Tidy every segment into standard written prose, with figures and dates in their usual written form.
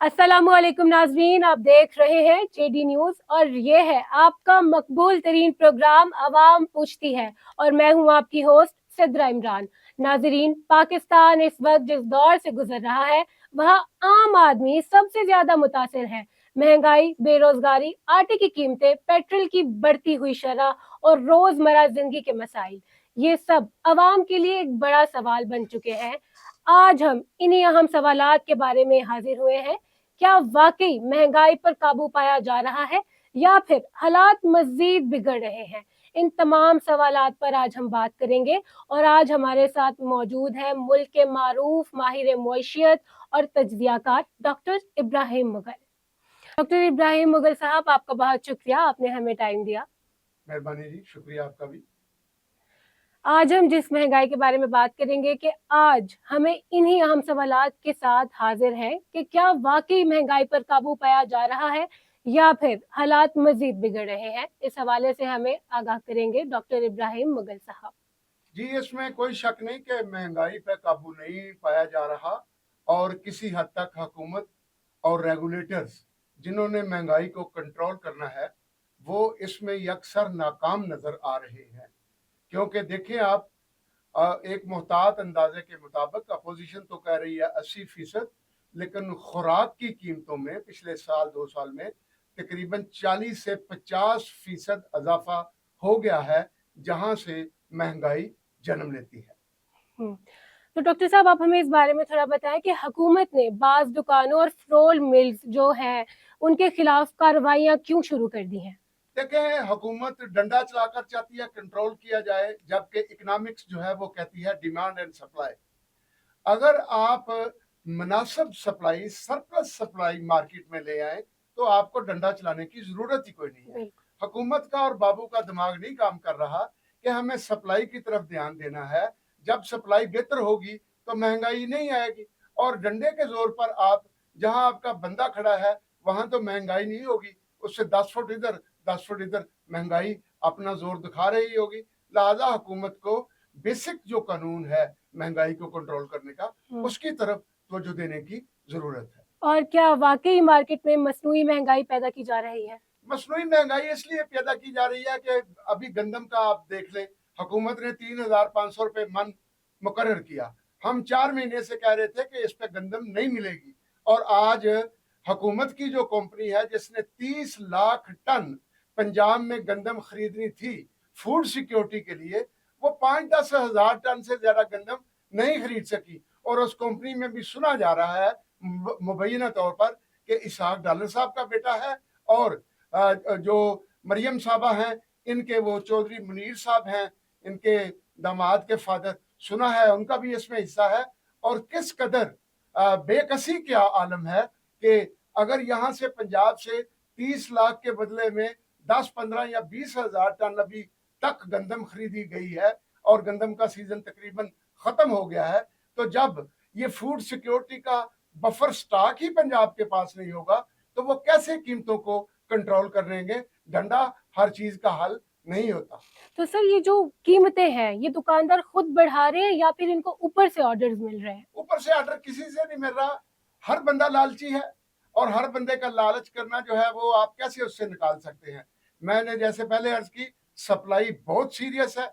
अस्सलामुअलैकुम नाजरीन, आप देख रहे हैं जेडी न्यूज और ये है आपका मकबूल तरीन प्रोग्राम अवाम पूछती है और मैं हूं आपकी होस्ट सिद्रा इमरान। नाजरीन, पाकिस्तान इस वक्त जिस दौर से गुजर रहा है वह आम आदमी सबसे ज्यादा मुतासिर है। महंगाई, बेरोजगारी, आटे की कीमतें, पेट्रोल की बढ़ती हुई शरह और रोजमर्रा जिंदगी के मसाइल, ये सब अवाम के लिए एक बड़ा सवाल बन चुके हैं। आज हम इन्हीं अहम सवालात के बारे में हाजिर हुए हैं। क्या वाकई महंगाई पर काबू पाया जा रहा है या फिर हालात मजीद बिगड़ रहे हैं? इन तमाम सवालात पर आज हम बात करेंगे और आज हमारे साथ मौजूद है मुल्क के मारूफ माहिर मुआशियत और तज्जियाकार डॉक्टर इब्राहिम मुगल। डॉक्टर इब्राहिम मुगल साहब, आपका बहुत शुक्रिया, आपने हमें टाइम दिया। मेहरबानी जी, शुक्रिया आपका भी। आज हम जिस महंगाई के बारे में बात करेंगे कि आज हमें इन्हीं अहम सवालात के साथ हाजिर हैं कि क्या वाकई महंगाई पर काबू पाया जा रहा है या फिर हालात मजीद बिगड़ रहे हैं। इस हवाले से हमें आगाह करेंगे डॉक्टर इब्राहिम मुगल साहब। जी, इसमें कोई शक नहीं कि महंगाई पर काबू नहीं पाया जा रहा और किसी हद तक हुकूमत और रेगुलेटर्स जिन्होंने महंगाई को कंट्रोल करना है वो इसमें यकसर नाकाम नजर आ रहे हैं। क्योंकि देखें आप, एक मोहतात अंदाजे के मुताबिक अपोजिशन तो कह रही है 80%, लेकिन खुराक की कीमतों में पिछले साल 2 साल में तकरीबन 40 से 50% इजाफा हो गया है, जहां से महंगाई जन्म लेती है। तो डॉक्टर साहब, आप हमें इस बारे में थोड़ा बताएं कि हुकूमत ने बाज दुकानों और फ्लोर मिल्स जो हैं उनके खिलाफ कार्रवाइयां क्यों शुरू कर दी हैं? देखें, हुकूमत डंडा चलाकर चाहती है कंट्रोल किया जाए, जबकि इकोनॉमिक्स जो है वो कहती है डिमांड एंड सप्लाई। अगर आप मुनासिब सप्लाई, सरप्लस सप्लाई मार्केट में ले आए तो आपको डंडा चलाने की जरूरत ही कोई नहीं है। हुकूमत का और बाबू का दिमाग नहीं काम कर रहा कि हमें सप्लाई की तरफ ध्यान देना है। जब सप्लाई बेहतर होगी तो महंगाई नहीं आएगी, और डंडे के जोर पर आप जहां आपका बंदा खड़ा है वहां तो महंगाई नहीं होगी, उससे 10 फुट इधर 10 फुट इधर महंगाई अपना जोर दिखा रही होगी। लिहाजा हुकूमत को बेसिक जो कानून है महंगाई को कंट्रोल करने का, उसकी तरफ तवज्जो देने की जरूरत है। और क्या वाकई मार्केट में मसनूई महंगाई पैदा की जा रही है? मसनूई महंगाई इसलिए पैदा की जा रही है कि अभी गंदम का आप देख लें, हुकूमत ने 3,500 रुपये मन मुकर्रर किया। हम 4 महीने से कह रहे थे कि इस पे गंदम नहीं मिलेगी, और आज हुकूमत की जो कंपनी है जिसने 30 लाख टन पंजाब में गंदम खरीदनी थी फूड सिक्योरिटी के लिए, वो 5-10 हजार टन से ज्यादा गंदम नहीं खरीद सकी। और उस कंपनी में भी सुना जा रहा है मुबैना तौर पर कि इसहाक डालर साहब का बेटा है, और जो मरियम साहबा हैं इनके वो चौधरी मुनीर साहब हैं, इनके दामाद के फादर, सुना है उनका भी इसमें हिस्सा है। और किस कदर बेकसी क्या आलम है कि अगर यहाँ से पंजाब से 30 लाख के बदले में 10, 15 या 20 हजार टन अभी तक गंदम खरीदी गई है और गंदम का सीजन तकरीबन खत्म हो गया है, तो जब ये फूड सिक्योरिटी का बफर स्टॉक ही पंजाब के पास नहीं होगा तो वो कैसे कीमतों को कंट्रोल कर लेंगे। डंडा हर चीज का हल नहीं होता। तो सर, ये जो कीमतें हैं ये दुकानदार खुद बढ़ा रहे हैं या फिर इनको ऊपर से ऑर्डर्स मिल रहे हैं? ऊपर से ऑर्डर किसी से नहीं मिल रहा। हर बंदा लालची है, और हर बंदे का लालच करना जो है वो आप कैसे उससे निकाल सकते हैं। मैंने जैसे पहले अर्ज की, सप्लाई बहुत सीरियस है।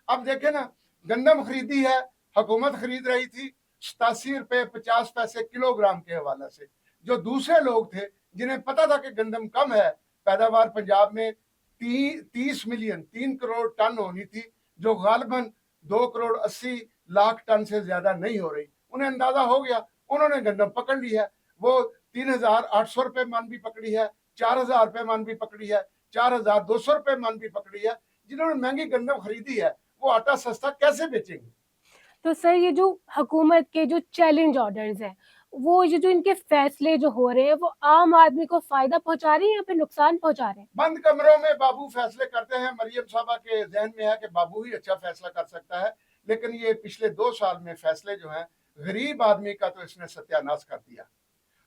अब देखे ना, गंदम खरीदी है, हुकूमत खरीद रही थी 87 रुपये 50 पैसे किलोग्राम के हवाले से। जो दूसरे लोग थे जिन्हें पता था कि गंदम कम है, पैदावार पंजाब में 30 मिलियन 3 करोड़ टन होनी थी, जो गालबन 2 करोड़ 80 लाख टन से ज्यादा नहीं हो रही, उन्हें अंदाजा हो गया, उन्होंने गंदम पकड़ ली है। वो 3,800 रुपये मन भी पकड़ी है, 4,000 रुपये मन भी पकड़ी है, 4,200 रुपये मन भी पकड़ी है। जिन्होंने महंगी गंदम खरीदी है वो आटा सस्ता कैसे बेचेंगे? तो सर, ये जो हुकूमत के जो चैलेंज ऑर्डर्स हैं, वो ये जो इनके फैसले जो हो रहे हैं वो आम आदमी को फायदा पहुंचा रहे हैं या फिर नुकसान पहुंचा रहे हैं? बंद कमरों में बाबू फैसले करते हैं। मरियम साहबा के जहन में है कि बाबू ही अच्छा फैसला कर सकता है, लेकिन ये पिछले 2 साल में फैसले जो हैं गरीब आदमी का तो इसने सत्यानाश कर दिया,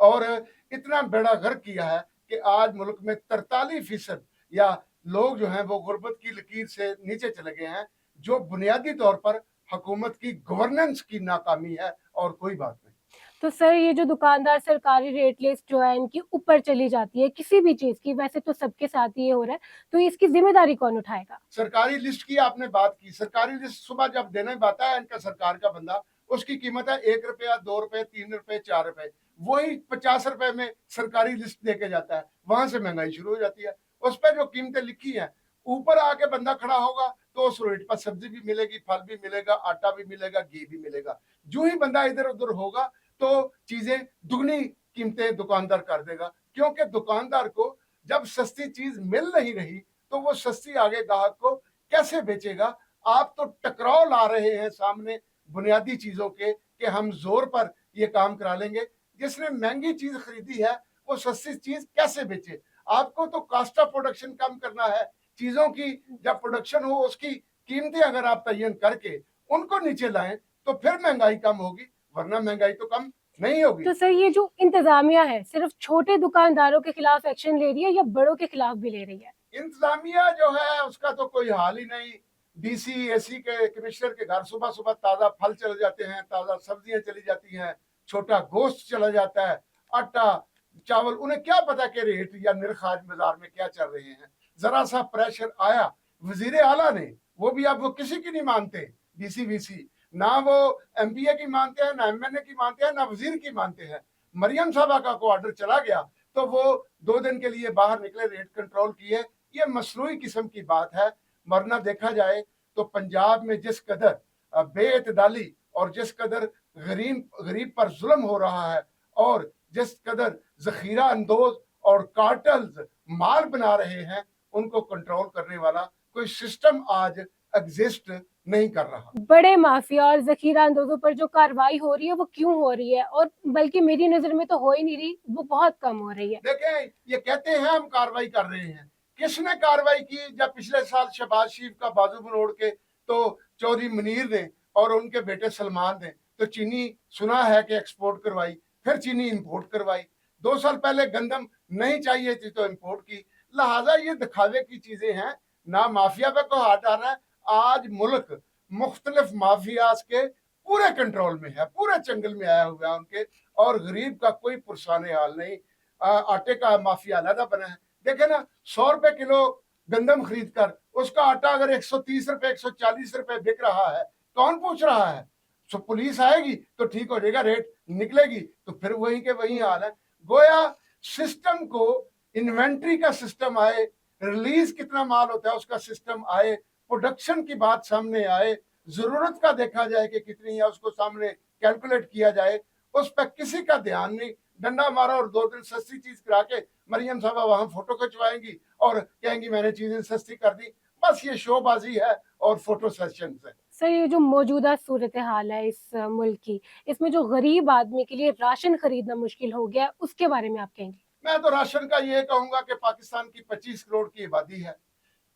और इतना बड़ा गर्क किया है कि आज मुल्क में 43% या लोग जो हैं वो गुर्बत की लकीर से नीचे चले गए हैं, जो बुनियादी तौर पर हुकूमत की गवर्नेंस की नाकामी है और कोई बात नहीं। तो सर ये जो दुकानदार सरकारी रेट लिस्ट जो है इनकी ऊपर चली जाती है किसी भी चीज की, वैसे तो सबके साथ ही ये हो रहा है, तो इसकी जिम्मेदारी कौन उठाएगा? सरकारी लिस्ट की आपने बात की, सरकारी लिस्ट सुबह जब देने आता है इनका सरकार का बंदा, उसकी कीमत है 1 रुपया, 2 रुपए, 3 रुपए, 4 रुपए, वही 50 रुपए में सरकारी लिस्ट देके जाता है। वहां से महंगाई शुरू हो जाती है। उस पर जो कीमतें लिखी हैं, ऊपर आके बंदा खड़ा होगा तो उस रेट पर सब्जी भी मिलेगी, फल भी मिलेगा, आटा भी मिलेगा, घी भी मिलेगा। जो ही बंदा इधर उधर होगा तो चीजें दुगनी कीमतें दुकानदार कर देगा, क्योंकि दुकानदार को जब सस्ती चीज मिल नहीं रही तो वो सस्ती आगे ग्राहक को कैसे बेचेगा। आप तो टकराव ला रहे हैं सामने बुनियादी चीजों के कि हम जोर पर ये काम करा लेंगे। जिसने महंगी चीज खरीदी है वो सस्ती चीज कैसे बेचे? आपको तो कॉस्ट ऑफ प्रोडक्शन कम करना है। चीजों की जब प्रोडक्शन हो उसकी कीमतें अगर आप तयन करके उनको नीचे लाएं तो फिर महंगाई कम होगी, वरना महंगाई तो कम नहीं होगी। तो सर ये जो इंतजामिया है सिर्फ छोटे दुकानदारों के खिलाफ एक्शन ले रही है या बड़ों के खिलाफ भी ले रही है? इंतजामिया जो है उसका तो कोई हाल ही नहीं। डीसी एसी के कमिश्नर के घर सुबह सुबह ताजा फल चले जाते हैं, ताजा सब्जियां चली जाती हैं, छोटा गोश्त चला जाता है, आटा चावल, उन्हें क्या पता कि रेट या निर्ख आज बाजार में क्या चल रहे हैं। जरा सा प्रेशर आया वजीर आला ने, वो भी अब वो किसी की नहीं मानते, डीसी वीसी ना वो एमपीए की मानते हैं, ना एमएनए की मानते हैं, ना वजीर की मानते हैं। मरियम साहबा का को ऑर्डर चला गया तो वो 2 दिन के लिए बाहर निकले, रेट कंट्रोल किए। ये मसनूई किस्म की बात है। वरना देखा जाए तो पंजाब में जिस कदर बेइतदाली और जिस कदर गरीब पर जुल्म हो रहा है और जिस कदर जखीरा अंदोज और कार्टल्स माल बना रहे हैं, उनको कंट्रोल करने वाला कोई सिस्टम आज एग्जिस्ट नहीं कर रहा। बड़े माफिया और जखीरा अंदोजों पर जो कार्रवाई हो रही है वो क्यों हो रही है? और बल्कि मेरी नजर में तो हो ही नहीं रही, वो बहुत कम हो रही है। देखें, ये कहते हैं हम कार्रवाई कर रहे हैं, किसने कार्रवाई की? जब पिछले साल शहबाज शरीफ का बाजू मरोड़ के तो चौधरी मुनीर ने और उनके बेटे सलमान ने तो चीनी सुना है कि एक्सपोर्ट करवाई, फिर चीनी इंपोर्ट करवाई। 2 साल पहले गंदम नहीं चाहिए थी तो इंपोर्ट की। लिहाजा ये दिखावे की चीजें हैं, ना माफिया पे को हाथ डालना है। आज मुल्क मुख्तलिफ माफियाज के पूरे कंट्रोल में है, पूरे चंगल में आया हुआ है उनके, और गरीब का कोई पुरसाने हाल नहीं। आटे का माफिया अलहदा बना है। देखे ना, 100 रुपए किलो गंदम खरीद कर उसका आटा अगर 130 रुपए 140 रुपए बिक रहा है, कौन पूछ रहा है? तो पुलिस आएगी तो ठीक हो जाएगा, रेट निकलेगी तो फिर वही के वही हाल है। गोया सिस्टम को इन्वेंट्री का सिस्टम आए, रिलीज कितना माल होता है उसका सिस्टम आए, प्रोडक्शन की बात सामने आए, जरूरत का देखा जाए कि कितनी है उसको सामने कैलकुलेट किया जाए। उस पर किसी का ध्यान नहीं। डंडा मारा और 2 दिन सस्ती चीज करा के मरियम साहबा वहां फोटो खिंचवाएंगी और कहेंगी मैंने चीजें सस्ती कर दी। बस ये शोबाजी है और फोटो सेशन है। सर ये जो मौजूदा सूरत हाल है इस मुल्क की, इसमें जो गरीब आदमी के लिए राशन खरीदना मुश्किल हो गया, उसके बारे में आप कहेंगे? मैं तो राशन का ये कहूंगा कि पाकिस्तान की 25 करोड़ की आबादी है,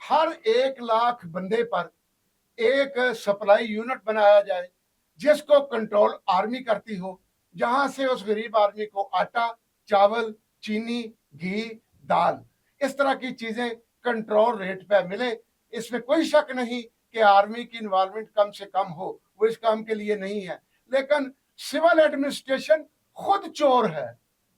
हर 1 लाख बंदे पर एक सप्लाई यूनिट बनाया जाए जिसको कंट्रोल आर्मी करती हो, जहां से उस गरीब आदमी को आटा, चावल, चीनी, घी, दाल, इस तरह की चीजें कंट्रोल रेट पे मिले। इसमें कोई शक नहीं कि आर्मी की इन्वॉल्वमेंट कम से कम हो, वो इस काम के लिए नहीं है। लेकिन सिविल एडमिनिस्ट्रेशन खुद चोर है,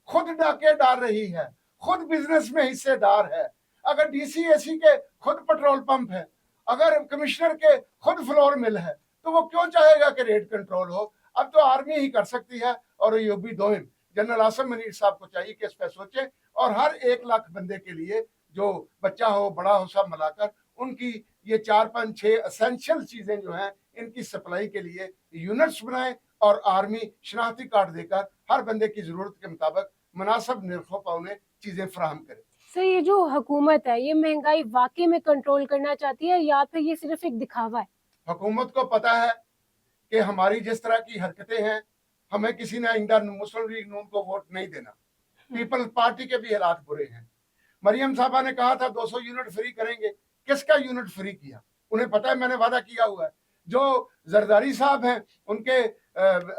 खुद डाके डाल रही है, खुद बिजनेस में हिस्सेदार है। अगर डीसी एसी के खुद पेट्रोल पंप है, अगर कमिश्नर के खुद फ्लोर मिल है, तो वो क्यों चाहेगा कि रेट कंट्रोल हो? अब तो आर्मी ही कर सकती है। और ये भी दोहिम जनरल आसम मनीर साहब को चाहिए कि इस पर सोचे और हर 1 लाख बंदे के लिए जो बच्चा हो बड़ा हो सब मिलाकर उनकी ये 4 5 6 असेंशियल चीजें जो हैं इनकी सप्लाई के लिए यूनिट्स बनाए और आर्मी शनाख्ती कार्ड देकर हर बंदे की जरूरत के मुताबिक मुनासिब निर्खों पर उन्हें चीजें फराहम करे। सर ये जो हुकूमत है ये महंगाई वाकई में कंट्रोल करना चाहती है या फिर ये सिर्फ एक दिखावा है? हुकूमत को पता है कि हमारी जिस तरह की हरकतें हैं, हमें किसी ने आइंदा मुस्लिम लीग नून को वोट नहीं देना। पीपल्स पार्टी के भी हालात बुरे हैं। मरियम साहबा ने कहा था 200 यूनिट फ्री करेंगे, किसका यूनिट फ्री किया? उन्हें पता है मैंने वादा किया हुआ है। जो जरदारी साहब हैं उनके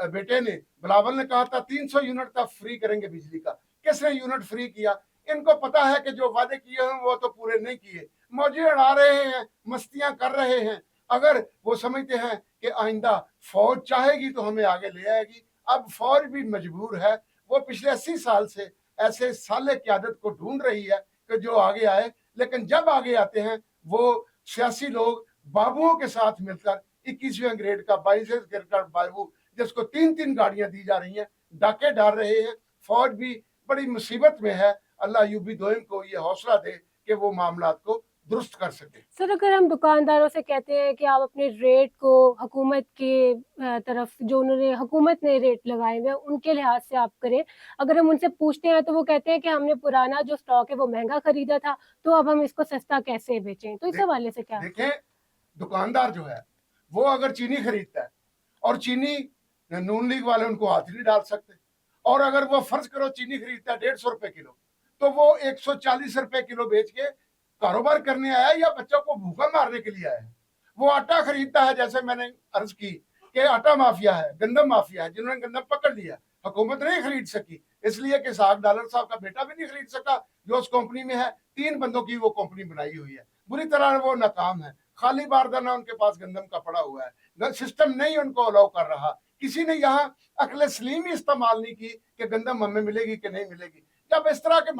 बेटे ने बिलावल ने कहा था 300 यूनिट तक फ्री करेंगे बिजली का, किसने यूनिट फ्री किया? इनको पता है कि जो वादे किए हैं वो तो पूरे नहीं किए, मौजे उड़ा रहे हैं, मस्तियां कर रहे हैं। अगर वो समझते हैं कि आइंदा फौज चाहेगी तो हमें आगे ले आएगी, اب फौज भी मजबूर है, वो पिछले 80 साल से ऐसे साले क़यादत को ढूंढ रही है कि जो आगे आए, लेकिन जब आगे आते हैं वो सियासी लोग बाबुओं के साथ मिलकर 21वें ग्रेड का 22वें ग्रेड का बाबू जिसको 3-3 गाड़ियां दी जा रही हैं, डाके डाल रहे हैं। फौज भी बड़ी मुसीबत में है। अल्लाह यूबी दोइम को ये हौसला दे कि वो मामलात को दुरुस्त कर सके। सर, अगर हम दुकानदारों से कहते हैं कि आप अपने रेट को हुकूमत के तरफ जो उन्होंने हुकूमत ने रेट लगाए हुए हैं उनके लिहाज से आप करें, अगर हम उनसे पूछते हैं तो वो कहते हैं कि हमने पुराना जो स्टॉक है वो महंगा खरीदा था, तो अब हम इसको सस्ता कैसे बेचें, तो इस हवाले से क्या? देखें, दुकानदार जो है वो अगर चीनी खरीदता है और चीनी नून लीग वाले उनको हाथ नहीं डाल सकते, और अगर वो फर्ज करो चीनी खरीदता है 150 रुपए किलो, तो वो 140 रुपए किलो बेच के कारोबार करने आया या बच्चों को भूखा मारने के लिए आया है। वो आटा खरीदता है, जैसे मैंने अर्ज की कि आटा माफिया है, गंदम माफिया है, जिन्होंने गंदम पकड़ लिया, हुकूमत नहीं खरीद सकी, इसलिए कि साग डालर साहब का बेटा भी नहीं खरीद सका जो उस कंपनी में है। 3 बंदों की वो कंपनी बनाई हुई है, बुरी तरह वो नाकाम है, खाली बारदाना उनके पास गंदम का पड़ा हुआ है, सिस्टम नहीं उनको अलाउ कर रहा। किसी ने यहाँ अकल सलीम ही इस्तेमाल नहीं की कि गंदम हमें मिलेगी कि नहीं मिलेगी। जब इस तरह के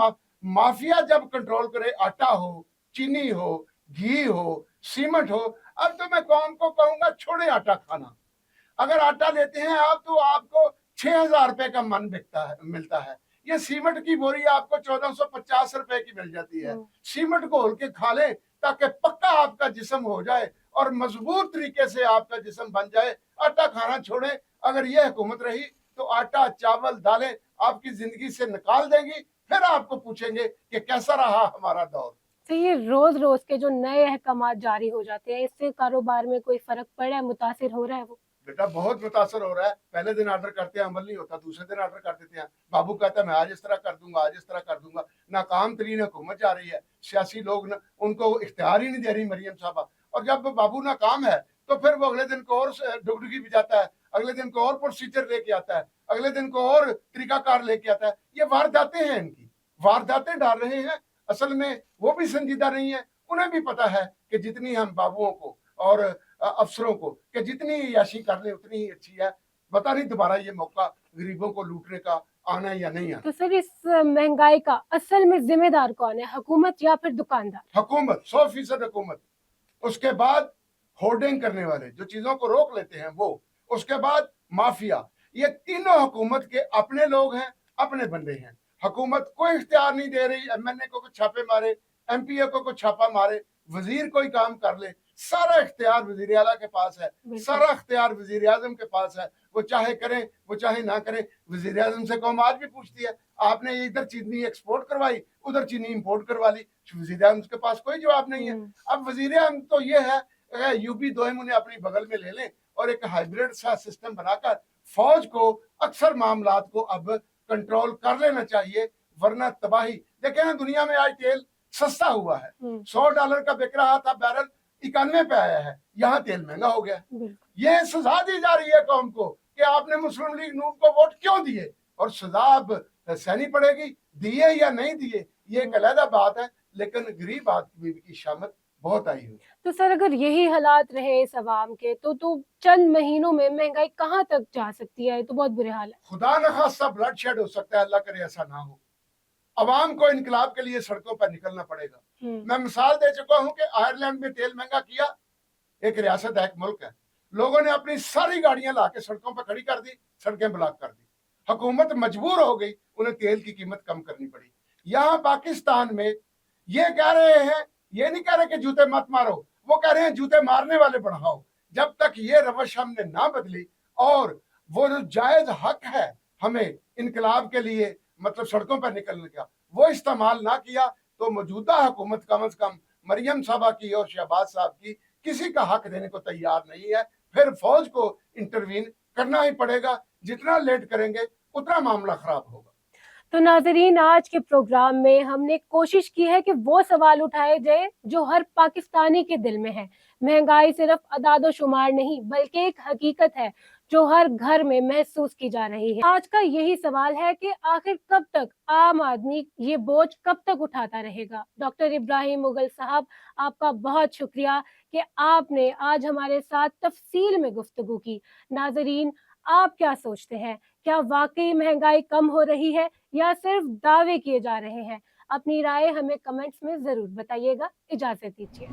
माफिया जब कंट्रोल करे, आटा हो, चीनी हो, घी हो, सीमेंट हो, अब तो मैं कौन को कहूंगा छोड़े आटा खाना। अगर आटा लेते हैं आप तो आपको 6,000 रुपए का मन मिलता है। ये सीमेंट की बोरी आपको 1450 रुपए की मिल जाती है। सीमेंट घोल के खा लें ताकि पक्का आपका जिस्म हो जाए और मजबूत तरीके से आपका जिस्म बन जाए। आटा खाना छोड़ें। अगर ये हुकूमत रही तो आटा, चावल, दालें आपकी जिंदगी से निकाल देंगी, फिर आपको पूछेंगे कि कैसा रहा हमारा दौर। तो ये रोज रोज के जो नए अहकाम जारी हो जाते हैं, इससे कारोबार में कोई फर्क पड़ा है, मुतासिर हो रहा है वो? बेटा बहुत मुतासर हो रहा है। पहले दिन ऑर्डर करते हैं, अमल नहीं होता, दूसरे दिन ऑर्डर कर देते हैं। बाबू कहता है मैं आज इस तरह कर दूंगा, आज इस तरह कर दूंगा। नाकाम तरीन हुकूमत जा रही है, सियासी लोग उनको इख्तियार ही नहीं दे रही मरियम साहबा। और जब बाबू नाकाम है तो फिर वो अगले दिन को और डुगडुगी भी जाता है, अगले दिन को और प्रोसीजर लेके आता है, अगले दिन को और तरीकाकार लेके आता है। ये वारदातें हैं, इनकी वारदातें डाल रहे हैं। असल में वो भी संजीदा नहीं है। उन्हें भी पता है कि जितनी हम बाबुओं को और अफसरों को कि जितनी याशी कर ले उतनी ही अच्छी है। पता नहीं दोबारा ये मौका गरीबों को लूटने का आना है या नहीं आना। तो सर, इस महंगाई का असल में जिम्मेदार कौन है, हुकूमत या फिर दुकानदार? हुकूमत, 100% हुकूमत। उसके बाद होर्डिंग करने वाले जो चीजों को रोक लेते हैं वो, उसके बाद माफिया। ये तीनों हुकूमत के अपने लोग हैं, अपने बंदे हैं। हुकूमत कोई इख्तियार नहीं दे रही एमएनए को छापे मारे, एमपीए को छापा मारे, वजीर कोई काम कर ले। सारा इख्तियार वजीर आला के पास है, सारा इख्तियार वजीर आजम के पास है। वो चाहे करें वो चाहे ना करें। वजीर आजम से कौम आज भी पूछती है आपने इधर चीनी एक्सपोर्ट करवाई, उधर चीनी इंपोर्ट करवा ली। वजीर आजम के पास कोई जवाब नहीं है। अब वजीर आजम तो ये है यूपी दोइम उन्हें अपनी बगल में ले लें और एक हाइब्रिड सा सिस्टम बनाकर फौज को अक्सर मामलात को अब कंट्रोल कर लेना चाहिए, वरना तबाही। देखें ना, दुनिया में आज तेल सस्ता हुआ है। $100 का बिक रहा था बैरल, 91 पे आया है। यहाँ तेल महंगा हो गया। ये सजा दी जा रही है कौम को कि आपने मुस्लिम लीग नून को वोट क्यों दिए, और सजा अब सहनी पड़ेगी, दिए या नहीं दिए ये एक अलग बात है। लेकिन गरीब आदमी की शामत बहुत आई हुई। तो सर, अगर यही हालात रहे इस अवाम के तो चंद महीनों में महंगाई कहाँ तक जा सकती है? तो बहुत बुरे हाल है। खुदा न खास्ता ब्लड शेड हो सकता है, अल्लाह करे ऐसा ना हो। अवाम को इनकलाब के लिए सड़कों पर निकलना पड़ेगा। मैं मिसाल दे चुका हूं कि आयरलैंड में तेल महंगा किया, एक रियासत है, एक मुल्क है, लोगों ने अपनी सारी गाड़ियां लाके सड़कों पर खड़ी कर दी, सड़कें ब्लॉक कर दी। हुकूमत मजबूर हो गई, उन्हें तेल की कीमत कम करनी पड़ी। यहाँ पाकिस्तान में ये कह रहे हैं, ये नहीं कह रहे कि जूते मत मारो, वो कह रहे हैं जूते मारने वाले बढ़ाओ। जब तक ये रवश हमने ना बदली और वो जो जायज हक है हमें इनकलाब के लिए, मतलब सड़कों पर निकलने का, वो इस्तेमाल ना किया तो मौजूदा हुकूमत कम से कम मरियम साहबा की और शहबाज साहब की किसी का हक देने को तैयार नहीं है। फिर फौज को इंटरवीन करना ही पड़ेगा। जितना लेट करेंगे उतना मामला खराब होगा। तो नाजरीन, आज के प्रोग्राम में हमने कोशिश की है कि वो सवाल उठाए जाए जो हर पाकिस्तानी के दिल में है। महंगाई सिर्फ अदादो शुमार नहीं बल्कि एक हकीकत है जो हर घर में महसूस की जा रही है। आज का यही सवाल है कि आखिर कब तक आम आदमी ये बोझ कब तक उठाता रहेगा। डॉक्टर इब्राहिम मुगल साहब, आपका बहुत शुक्रिया कि आपने आज हमारे साथ तफसील में गुफ्तगू की। नाजरीन, आप क्या सोचते हैं? क्या वाकई महंगाई कम हो रही है या सिर्फ दावे किए जा रहे हैं? अपनी राय हमें कमेंट्स में जरूर बताइएगा। इजाजत दीजिए।